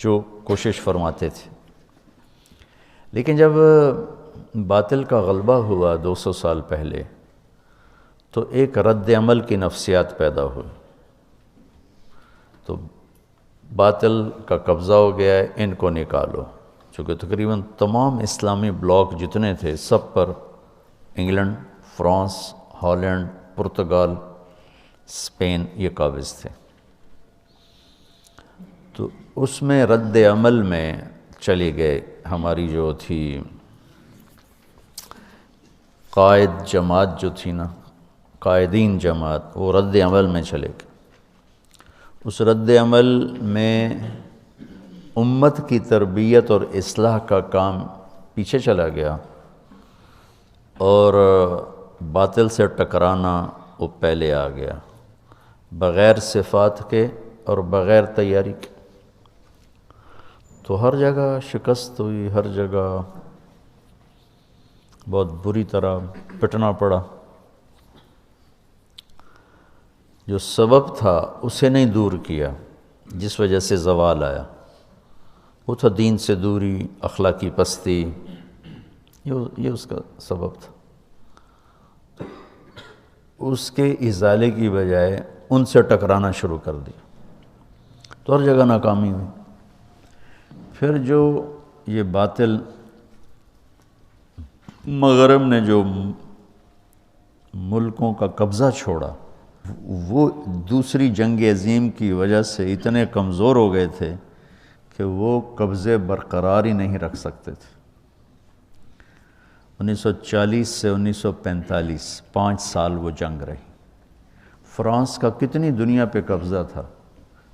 جو کوشش فرماتے تھے۔ لیکن جب باطل کا غلبہ ہوا 200 سال پہلے تو ایک رد عمل کی نفسیات پیدا ہوئی، تو باطل کا قبضہ ہو گیا ہے، ان کو نکالو، چونکہ تقریباً تمام اسلامی بلاک جتنے تھے سب پر England, France, Holland, Portugal, Spain یہ قابض تھے۔ تو اس میں رد عمل میں چلے گئے، ہماری جو تھی قائد جماعت جو تھی نا، قائدین جماعت، وہ رد عمل میں چلے گئے۔ اس رد عمل میں امت کی تربیت اور اصلاح کا کام پیچھے چلا گیا، اور باطل سے ٹکرانا وہ پہلے آ گیا، بغیر صفات کے اور بغیر تیاری کے۔ تو ہر جگہ شکست ہوئی، ہر جگہ بہت بری طرح پٹنا پڑا۔ جو سبب تھا اسے نہیں دور کیا، جس وجہ سے زوال آیا، وہ تھا دین سے دوری، اخلاقی پستی، یہ اس کا سبب تھا۔ اس کے ازالے کی بجائے ان سے ٹکرانا شروع کر دیا، تو ہر جگہ ناکامی ہوئی۔ پھر جو یہ باطل مغرب نے جو ملکوں کا قبضہ چھوڑا، وہ دوسری جنگ عظیم کی وجہ سے اتنے کمزور ہو گئے تھے کہ وہ قبضے برقرار ہی نہیں رکھ سکتے تھے۔ 1940 سے 1945 5 سال وہ جنگ رہی۔ فرانس کا کتنی دنیا پہ قبضہ تھا،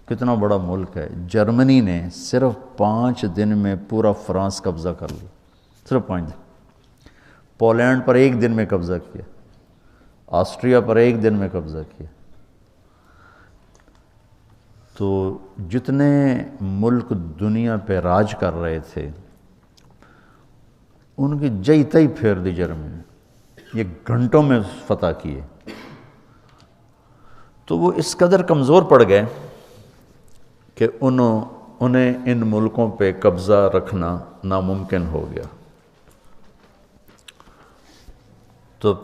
کتنا بڑا ملک ہے۔ جرمنی نے صرف 5 دن میں پورا فرانس قبضہ کر لیا، صرف 5 دن۔ پولینڈ پر 1 دن میں قبضہ کیا، آسٹریا پر 1 دن میں قبضہ کیا۔ تو جتنے ملک دنیا پہ راج کر رہے تھے ان کی جئی تئی پھیر دی جرمنی نے، یہ گھنٹوں میں فتح کیے۔ تو وہ اس قدر کمزور پڑ گئے کہ انہیں ان ملکوں پہ قبضہ رکھنا ناممکن ہو گیا۔ تو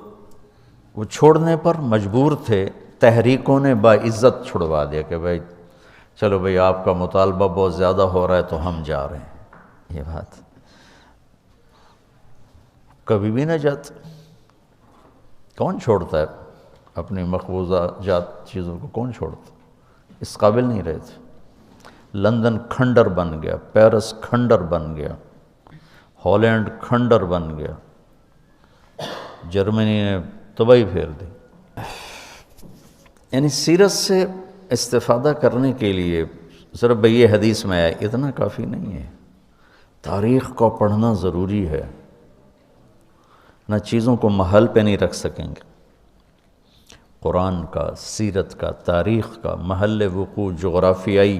وہ چھوڑنے پر مجبور تھے، تحریکوں نے باعزت چھڑوا دیا کہ بھائی چلو بھائی آپ کا مطالبہ بہت زیادہ ہو رہا ہے تو ہم جا رہے ہیں۔ یہ بات کبھی بھی نہ جاتے، کون چھوڑتا ہے اپنی مقبوضہ جات چیزوں کو، کون چھوڑتا، اس قابل نہیں رہے تھے۔ لندن کھنڈر بن گیا، پیرس کھنڈر بن گیا، ہالینڈ کھنڈر بن گیا، جرمنی نے تباہی پھیر دی۔ یعنی سیرت سے استفادہ کرنے کے لیے صرف بھئی یہ حدیث میں آیا اتنا کافی نہیں ہے، تاریخ کو پڑھنا ضروری ہے، نہ چیزوں کو محل پہ نہیں رکھ سکیں گے۔ قرآن کا، سیرت کا، تاریخ کا، محل وقوع، جغرافیائی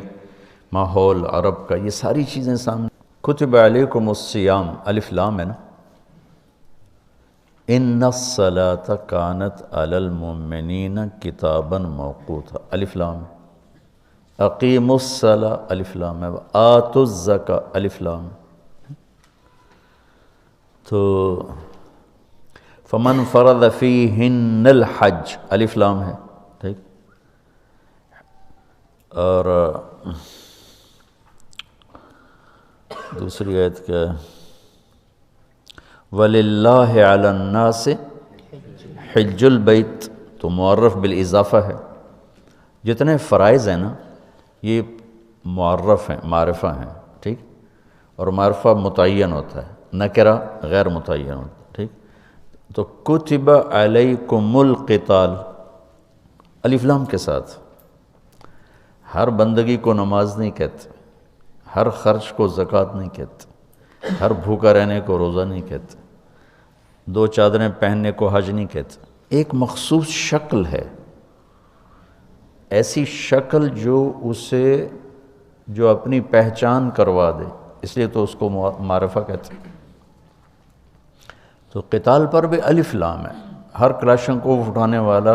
ماحول عرب کا، یہ ساری چیزیں سامنے۔ کتب علیکم الصیام، الف لام ہے نا، ان الصلاۃ کانت علی المؤمنین کتابا موقوتا، الف لام، اقیموا الصلاۃ، الف لام ہے، آتوا الزکاۃ، الف لام۔ تو فمن فرض فیہن الحج، الف لام ہے، ٹھیک۔ اور دوسری آیت کیا ہے؟ وَلِلَّهِ عَلَى النَّاسِ حِجُّ الْبَيْتِ، تو معرف بالاضافہ ہے۔ جتنے فرائض ہیں نا یہ معرف ہیں، معرفہ ہیں، ٹھیک۔ اور معرفہ متعین ہوتا ہے، نکرہ غیر متعین ہوتا ہے، ٹھیک۔ تو کتب علیکم القتال، الف لام کے ساتھ۔ ہر بندگی کو نماز نہیں کہتے، ہر خرچ کو زکوٰۃ نہیں کہتے، ہر بھوکا رہنے کو روزہ نہیں کہتے، 2 چادریں پہننے کو حج نہیں کہتے۔ ایک مخصوص شکل ہے، ایسی شکل جو اپنی پہچان کروا دے، اس لیے تو اس کو معرفہ کہتے ہیں۔ تو قتال پر بھی الف لام ہے، ہر کلاشن کو اٹھانے والا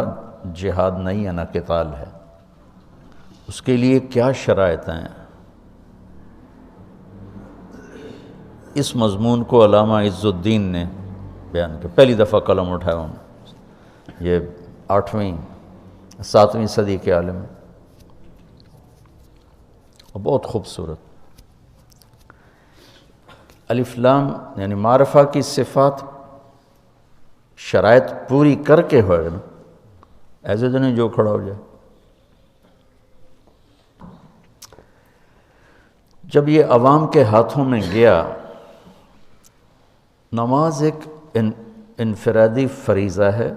جہاد نہیں ہے، نہ قتال ہے۔ اس کے لیے کیا شرائط ہیں؟ اس مضمون کو علامہ عز الدین نے بیان کیا، پہلی دفعہ قلم اٹھایا انہوں نے، یہ 7ویں صدی کے عالم ہیں، اور بہت خوبصورت۔ الف لام یعنی معرفہ کی صفات شرائط پوری کر کے ہوئے نا، ایسے تو نہیں جو کھڑا ہو جائے۔ جب یہ عوام کے ہاتھوں میں گیا، نماز ایک انفرادی فریضہ ہے،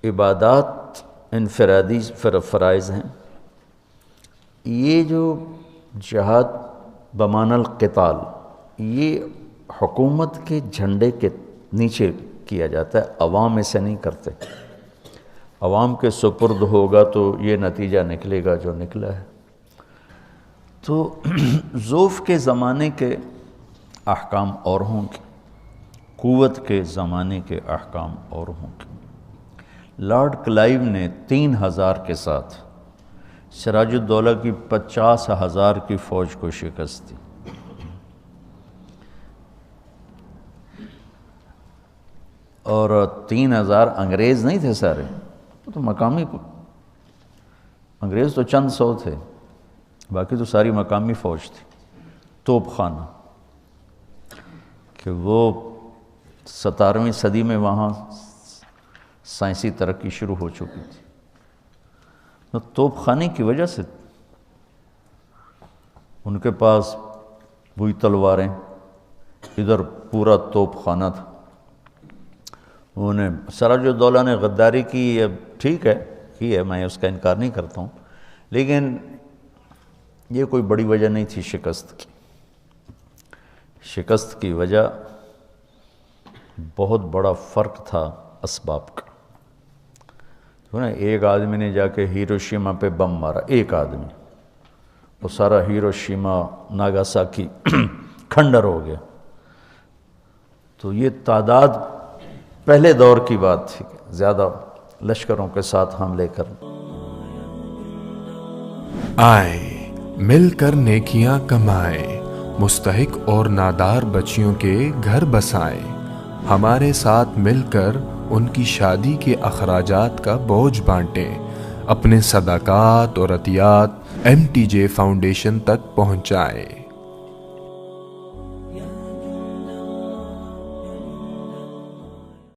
عبادات انفرادی فرائض ہیں۔ یہ جو جہاد بمعنی القتال، یہ حکومت کے جھنڈے کے نیچے کیا جاتا ہے، عوام اسے نہیں کرتے۔ عوام کے سپرد ہوگا تو یہ نتیجہ نکلے گا جو نکلا ہے۔ تو ضعف کے زمانے کے احکام اور ہوں گے، قوت کے زمانے کے احکام اور ہوں گے۔ لارڈ کلائیو نے 3000 کے ساتھ سراج الدولہ کی 50,000 کی فوج کو شکست دی۔ اور 3000 انگریز نہیں تھے سارے، وہ تو مقامی، انگریز تو چند سو تھے، باقی تو ساری مقامی فوج تھی۔ توپ خانہ کہ وہ 17ویں صدی میں وہاں سائنسی ترقی شروع ہو چکی تھی، تو توپ خانے کی وجہ سے ان کے پاس وہی تلواریں، ادھر پورا توپ خانہ تھا۔ انہیں سراج الدولہ نے غداری کی، اب ٹھیک ہے کی ہے، میں اس کا انکار نہیں کرتا ہوں، لیکن یہ کوئی بڑی وجہ نہیں تھی شکست کی۔ شکست کی وجہ بہت بڑا فرق تھا اسباب کا۔ ایک آدمی نے جا کے ہیروشیما پہ بم مارا، ایک آدمی، وہ سارا ہیروشیما ناگاساکی کھنڈر ہو گیا۔ تو یہ تعداد پہلے دور کی بات تھی، زیادہ لشکروں کے ساتھ حملے کر۔ آئے مل کر نیکیاں کمائیں، مستحق اور نادار بچیوں کے گھر بسائیں، ہمارے ساتھ مل کر ان کی شادی کے اخراجات کا بوجھ بانٹیں، اپنے صدقات اور عطیات MTJ فاؤنڈیشن تک پہنچائیں۔